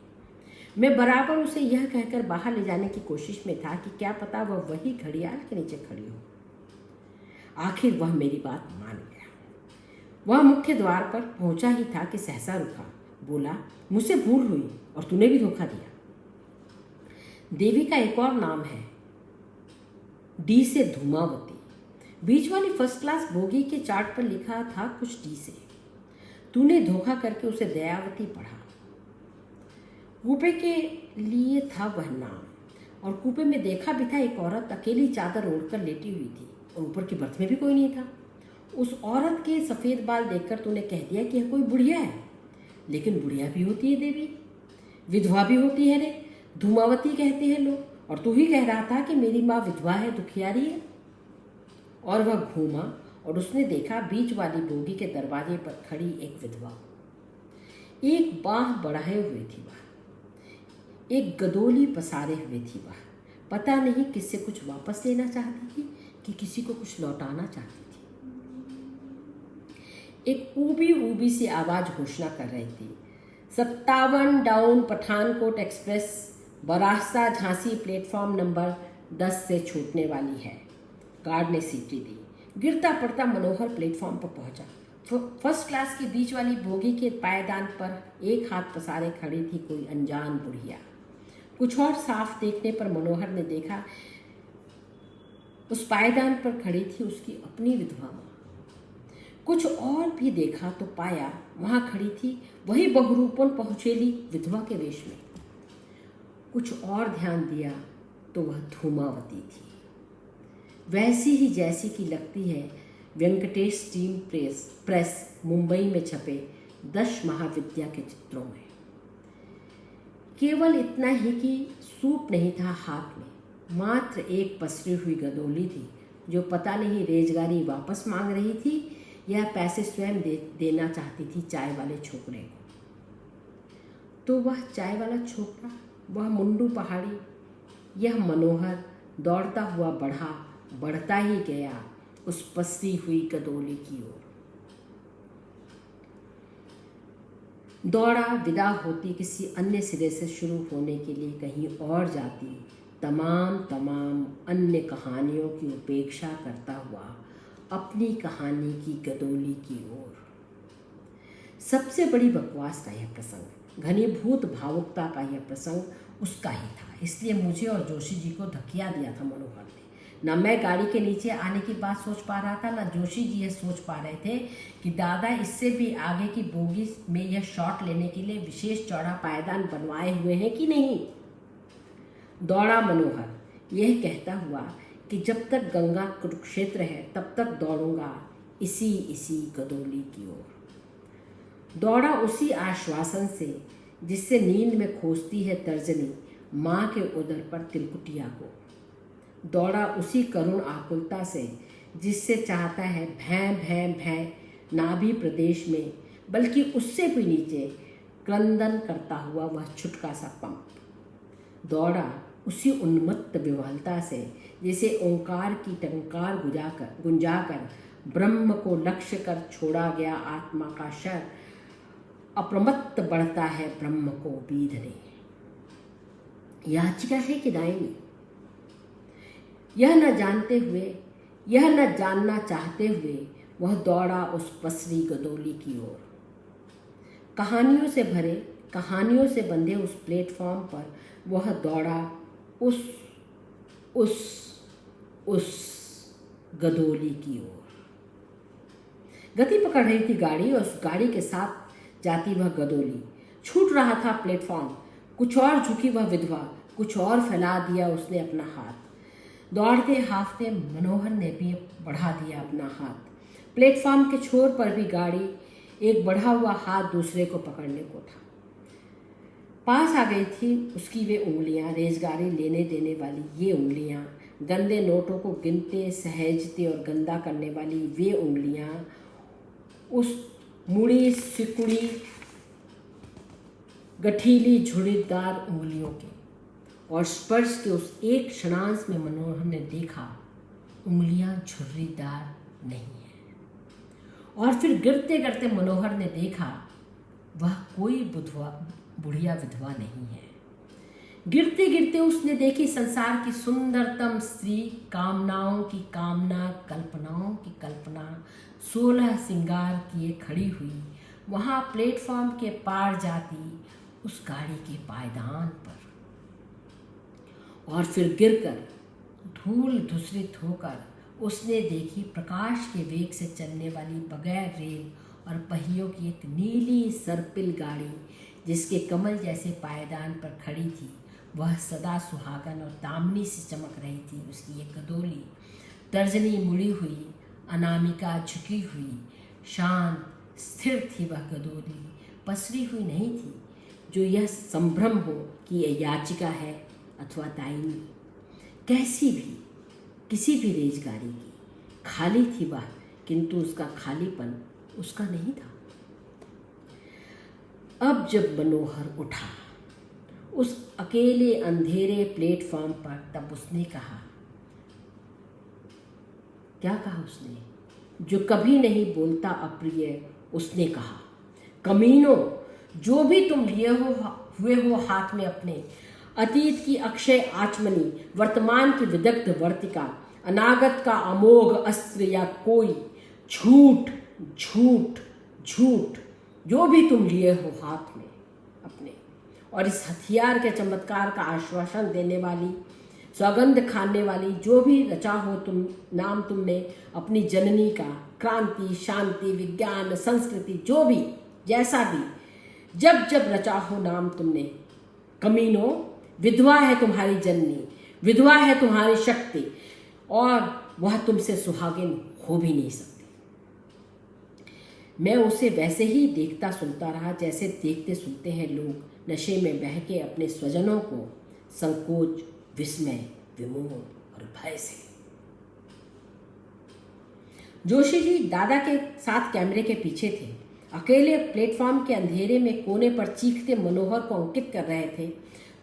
मैं बराबर उसे यह कहकर बाहर ले जाने की कोशिश में था कि क्या पता वह वही घड़ियाल के नीचे खड़ी हो। आखिर वह मेरी बात मान गया। वह मुख्य द्वार पर पहुंचा ही था कि सहसा रुका, बोला, मुझसे भूल हुई और तूने भी धोखा दिया। देवी का एक और नाम है, डी से धूमावती। बीच वाली फर्स्ट क्लास बोगी के चार्ट पर लिखा था कुछ डी से। तूने धोखा करके उसे दयावती पढ़ा। कूपे के लिए था वह नाम, और कूपे में देखा भी था एक औरत अकेली चादर ओढ़कर लेटी हुई थी और ऊपर की बर्थ में भी कोई नहीं था। उस औरत के सफ़ेद बाल देखकर तूने कह दिया कि यह कोई बुढ़िया है, लेकिन बुढ़िया भी होती है देवी, विधवा भी होती है रे, धूमावती कहते हैं लोग, और तू ही कह रहा था कि मेरी माँ विधवा है, दुखियारी है। और वह घूमा और उसने देखा बीच वाली बोगी के दरवाजे पर खड़ी एक विधवा, एक बाह बढ़ाए हुए थी वह, एक गदोली पसारे हुए थी वह। पता नहीं किससे कुछ वापस लेना चाहती थी कि किसी को कुछ लौटाना चाहती थी। एक ऊबी ऊबी सी आवाज़ घोषणा कर रही थी, 57 डाउन पठानकोट एक्सप्रेस बरास्ता झांसी प्लेटफॉर्म नंबर 10 से छूटने वाली है। गार्ड ने सीटी दी। गिरता पड़ता मनोहर प्लेटफॉर्म पर पहुंचा। फर्स्ट क्लास की बीच वाली बोगी के पायदान पर एक हाथ पसारे खड़ी थी कोई अनजान बुढ़िया। कुछ और साफ देखने पर मनोहर ने देखा उस पायदान पर खड़ी थी उसकी अपनी विधवा माँ। कुछ और भी देखा तो पाया वहाँ खड़ी थी वही बहुरूपन पहुँचेली विधवा के वेश में। कुछ और ध्यान दिया तो वह धूमावती थी, वैसी ही जैसी की लगती है वेंकटेश स्टीम प्रेस मुंबई में छपे 10 महाविद्या के चित्रों में। केवल इतना ही कि सूप नहीं था हाथ में, मात्र एक पसरी हुई गदोली थी जो पता नहीं रेजगारी वापस मांग रही थी या पैसे स्वयं देना चाहती थी चाय वाले छोकरे को। तो वह चाय वाला छोकरा, वह मुंडू पहाड़ी, यह मनोहर दौड़ता हुआ बढ़ता ही गया उस पसरी हुई गदोली की ओर। दौड़ा विदा होती किसी अन्य सिरे से शुरू होने के लिए कहीं और जाती, तमाम अन्य कहानियों की उपेक्षा करता हुआ अपनी कहानी की गदोली की ओर। सबसे बड़ी बकवास का यह प्रसंग, घनीभूत भावुकता का यह प्रसंग उसका ही था। इसलिए मुझे और जोशी जी को धकिया दिया था मनोहर ने। न मैं गाड़ी के नीचे आने की बात सोच पा रहा था, न जोशी जी यह सोच पा रहे थे कि दादा इससे भी आगे की बोगी में यह शॉट लेने के लिए विशेष चौड़ा पायदान बनवाए हुए हैं कि नहीं। दौड़ा मनोहर यह कहता हुआ कि जब तक गंगा कुरुक्षेत्र है तब तक दौड़ूंगा इसी गदोली की ओर। दौड़ा उसी आश्वासन से जिससे नींद में खोजती है तर्जनी माँ के उदर पर तिलकुटिया को। दौड़ा उसी करुण आकुलता से जिससे चाहता है भैं भैं भैं नाभि प्रदेश में, बल्कि उससे भी नीचे क्रंदन करता हुआ वह छुटका सा पंप। दौड़ा उसी उन्मत्त विह्वलता से जिसे ओंकार की टंकार गुंजाकर ब्रह्म को लक्ष्य कर छोड़ा गया आत्मा का शर अप्रमत्त बढ़ता है ब्रह्म को बीधने। याचिका है कि दायनी, यह न जानना चाहते हुए वह दौड़ा उस पसरी गदोली की ओर। कहानियों से बंधे उस प्लेटफॉर्म पर वह दौड़ा उस उस गदोली की ओर। गति पकड़ रही थी गाड़ी और उस गाड़ी के साथ जाती वह गदोली। छूट रहा था प्लेटफॉर्म, कुछ और झुकी वह विधवा, कुछ और फैला दिया उसने अपना हाथ। दौड़ते हाफते मनोहर ने भी बढ़ा दिया अपना हाथ। प्लेटफॉर्म के छोर पर भी गाड़ी एक बढ़ा हुआ हाथ दूसरे को पकड़ने को था। पास आ गई थी उसकी वे उंगलियां, रेजगारी लेने देने वाली ये उंगलियां, गंदे नोटों को गिनते सहेजते और गंदा करने वाली वे उंगलियां, उस मुड़ी सिकुड़ी गठीली झुर्रीदार उंगलियों के। और स्पर्श के उस एक क्षणांश में मनोहर ने देखा उंगलियां झुर्रीदार नहीं है। और फिर गिरते गिरते मनोहर ने देखा वह कोई बुढ़िया विधवा नहीं है। गिरते गिरते उसने देखी संसार की सुंदरतम स्त्री, कामनाओं की कामना, कल्पनाओं की कल्पना, 16 श्रृंगार किए खड़ी हुई वहाँ प्लेटफॉर्म के पार जाती उस गाड़ी के पायदान पर। और फिर गिरकर धूल धूसरित होकर उसने देखी प्रकाश के वेग से चलने वाली बगैर रेल और पहियों की एक नीली सर्पिल गाड़ी, जिसके कमल जैसे पायदान पर खड़ी थी वह सदा सुहागन और दामनी से चमक रही थी उसकी एक गदोली। तर्जनी मुड़ी हुई, अनामिका झुकी हुई, शांत स्थिर थी वह गदोली, पसरी हुई नहीं थी जो यह संभ्रम हो कि यह याचिका है अथवा दायनी। कैसी भी किसी भी रेजगारी की खाली थी वह, किंतु उसका खालीपन उसका नहीं था। अब जब मनोहर उठा उस अकेले अंधेरे प्लेटफॉर्म पर, तब उसने कहा, क्या कहा उसने जो कभी नहीं बोलता अप्रिय, उसने कहा, कमीनों, जो भी तुम लिए हुए हो हाथ में अपने, अतीत की अक्षय आचमनी, वर्तमान की विदग्ध वर्तिका, अनागत का अमोघ अस्त्र या कोई झूठ झूठ झूठ, जो भी तुम लिए हो हाथ में अपने, और इस हथियार के चमत्कार का आश्वासन देने वाली, सौगंध खाने वाली जो भी रचा हो तुम नाम तुमने अपनी जननी का, क्रांति, शांति, विज्ञान, संस्कृति, जो भी जैसा भी जब जब रचा हो नाम तुमने, कमीनों, विधवा है तुम्हारी जननी, विधवा है तुम्हारी शक्ति, और वह तुमसे सुहागिन हो भी नहीं सकती। मैं उसे वैसे ही देखता सुनता रहा जैसे देखते सुनते हैं लोग नशे में बह के अपने स्वजनों को, संकोच, विस्मय, विमोह और भय से। जोशी जी दादा के साथ कैमरे के पीछे थे, अकेले प्लेटफॉर्म के अंधेरे में कोने पर चीखते मनोहर को अंकित कर रहे थे।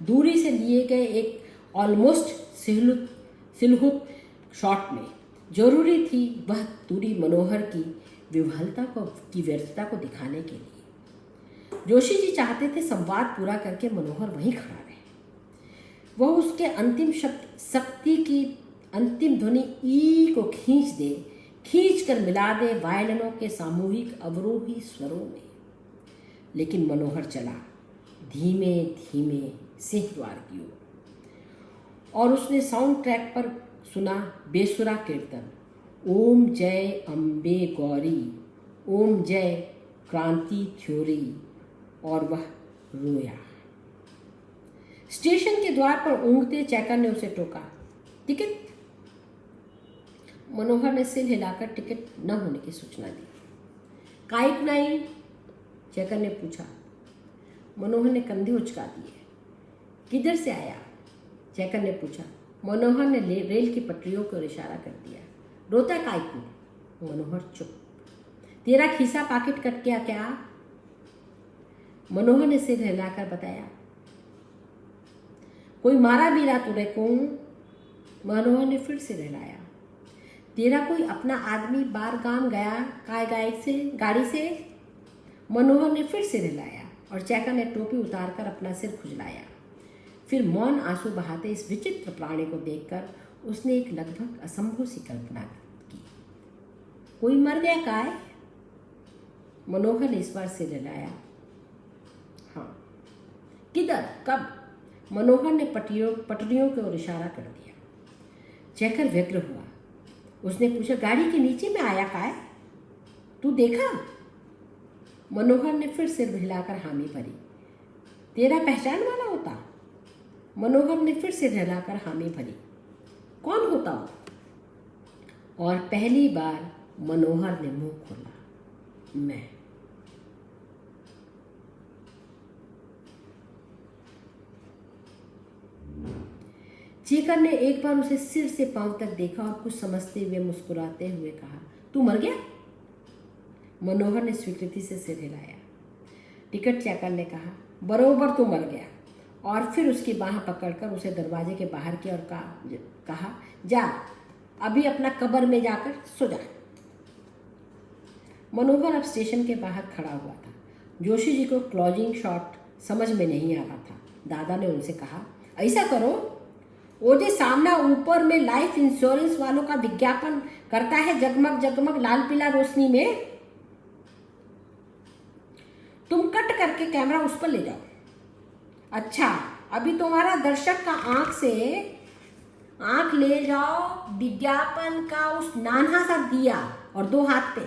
दूरी से लिए गए एक ऑलमोस्ट सिलहुत शॉट में जरूरी थी वह दूरी मनोहर की विवहलता की व्यर्थता को दिखाने के लिए। जोशी जी चाहते थे संवाद पूरा करके मनोहर वहीं खड़ा रहे, वह उसके अंतिम शक्ति की अंतिम ध्वनि ई को खींच दे, खींच कर मिला दे वायलिनों के सामूहिक अवरोही स्वरों में। लेकिन मनोहर चला धीमे धीमे सिंह द्वार की ओर, और उसने साउंड ट्रैक पर सुना बेसुरा कीर्तन, ओम जय अम्बे गौरी, ओम जय क्रांति थ्योरी, और वह रोया। स्टेशन के द्वार पर ऊँघते चेकर ने उसे टोका, टिकट? मनोहर ने सिर हिलाकर टिकट न होने की सूचना दी। काइक नहीं? चेकर ने पूछा। मनोहर ने कंधे उचका दिए। किधर से आया? चेकर ने पूछा। मनोहर ने रेल की पटरियों को इशारा कर दिया। रोता काइक में? मनोहर चुप। तेरा खीसा पाकिट कट गया क्या? मनोहर ने सिर हिलाकर बताया। कोई मारा भी रात उड़े को? मनोहर ने फिर सिर हिलाया। तेरा कोई अपना आदमी बार गांव गया गाड़ी से? मनोहर ने फिर सिर हिलाया और चेकर ने टोपी उतारकर अपना सिर खुजलाया। फिर मौन आंसू बहाते इस विचित्र प्राणी को देखकर उसने एक लगभग असंभव सी कल्पना की। कोई मर गया काय? मनोहर ने इस बार सिर हिलाया। हाँ। किधर? कब? मनोहर ने पटरियों की ओर इशारा कर दिया। चेकर व्यग्र हुआ। उसने पूछा, गाड़ी के नीचे में आया का है, तू देखा? मनोहर ने फिर सिर हिलाकर हामी भरी। तेरा पहचान वाला होता? मनोहर ने फिर सिर हिलाकर हामी भरी। कौन होता वो? और पहली बार मनोहर ने मुंह खोला, मैं। चेकर ने एक बार उसे सिर से पांव तक देखा और कुछ समझते हुए मुस्कुराते हुए कहा, तू मर गया? मनोहर ने स्वीकृति से सिर हिलाया। टिकट चेकर ने कहा, बरोबर तू मर गया, और फिर उसकी बाह पकड़कर उसे दरवाजे के बाहर की ओर कहा, जा अभी अपना कब्र में जाकर सो जा। मनोहर अब स्टेशन के बाहर खड़ा हुआ था। जोशी जी को क्लोजिंग शॉट समझ में नहीं आ रहा था। दादा ने उनसे कहा, ऐसा करो, वो जो सामने ऊपर में लाइफ इंश्योरेंस वालों का विज्ञापन करता है, जगमग जगमग लाल पीला रोशनी में, तुम कट करके कैमरा उस पर ले जाओ। अच्छा, अभी तुम्हारा दर्शक का आंख ले जाओ विज्ञापन का उस नाना सा दिया और 2 हाथ पे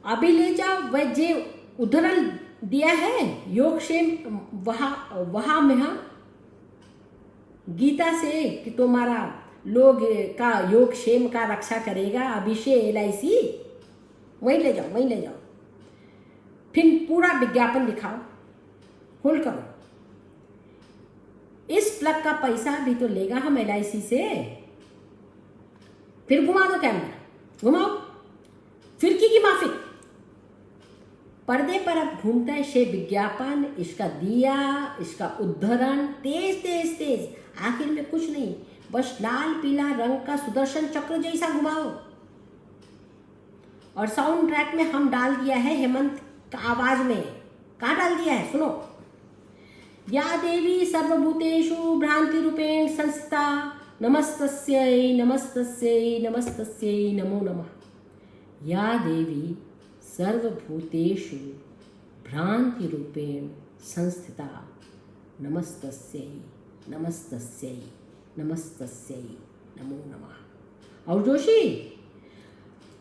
अभी ले जाओ। वह जे उद्धरण दिया है योगक्षेम वहा में गीता से कि तुम्हारा लोग का योगक्षेम का रक्षा करेगा, अभिषेक LIC, वहीं ले जाओ। फिर पूरा विज्ञापन दिखाओ, होल्ड करो। इस प्लग का पैसा भी तो लेगा हम LIC से। फिर घुमा दो कैमरा, घुमाओ, फिरकी की माफी। पर्दे पर अब घूमता है शे विज्ञापन, इसका दिया, इसका उद्धरण, तेज। आखिर में कुछ नहीं, बस लाल पीला रंग का सुदर्शन चक्र जैसा घुमाओ। और साउंड ट्रैक में हम डाल दिया है हेमंत का आवाज में। कहाँ डाल दिया है, सुनो। या देवी सर्वभूतेषु भ्रांति रूपेण संस्थिता, नमस्तस्यै नमो नमः। या देवी सर्वभूतेषु भ्रांति रूपेण संस्थिता, नमस्तस्यै नमो नमः। और जोशी,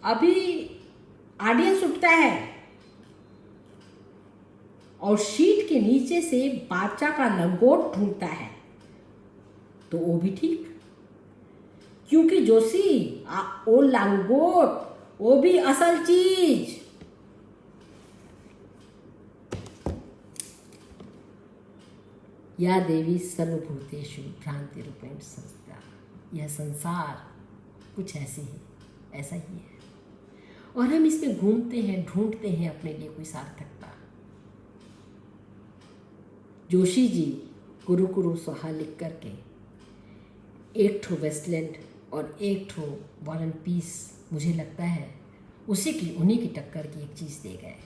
अभी ऑडियंस उठता है और शीट के नीचे से बादशाह का लंगोट ढूंढता है, तो वो भी ठीक, क्योंकि जोशी वो लंगोट वो भी असल चीज। या देवी सर्वभूतेषु भ्रांति रूपेण संस्थिता। यह संसार कुछ ऐसा ही है, और हम इसमें घूमते हैं, ढूंढते हैं अपने लिए कोई सार्थकता। जोशी जी कुरु स्वाहा लिख करके एक ठो वेस्टलैंड और एक ठो वॉर एंड पीस, मुझे लगता है उन्हीं की टक्कर की एक चीज़ दे गए।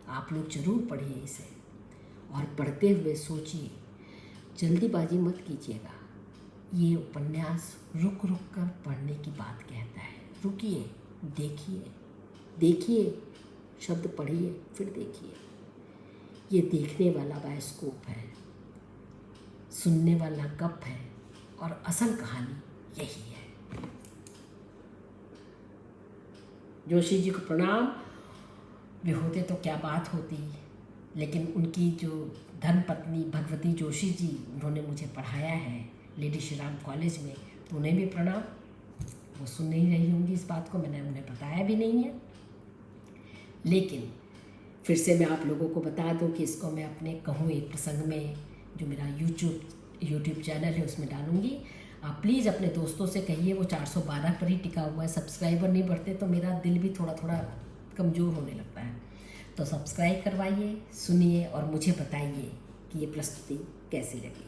आप लोग जरूर पढ़िए इसे, और पढ़ते हुए सोचिए, जल्दीबाजी मत कीजिएगा। ये उपन्यास रुक कर पढ़ने की बात कहता है। रुकिए, देखिए, शब्द पढ़िए, फिर देखिए। ये देखने वाला बायोस्कोप है, सुनने वाला गप है, और असल कहानी यही है। जोशी जी को प्रणाम। वे होते तो क्या बात होती, लेकिन उनकी जो धर्मपत्नी भगवती जोशी जी, उन्होंने मुझे पढ़ाया है लेडी श्री राम कॉलेज में, तो उन्हें भी प्रणाम। वो सुन नहीं रही होंगी इस बात को, मैंने उन्हें बताया भी नहीं है, लेकिन फिर से मैं आप लोगों को बता दूं कि इसको मैं अपने कहूँ एक प्रसंग में, जो मेरा यूट्यूब चैनल है उसमें डालूंगी। आप प्लीज़ अपने दोस्तों से कहिए, वो 412 पर ही टिका हुआ है। सब्सक्राइबर नहीं बढ़ते तो मेरा दिल भी थोड़ा कमज़ोर होने लगता है। तो सब्सक्राइब करवाइए, सुनिए, और मुझे बताइए कि ये प्रस्तुति कैसी लगी।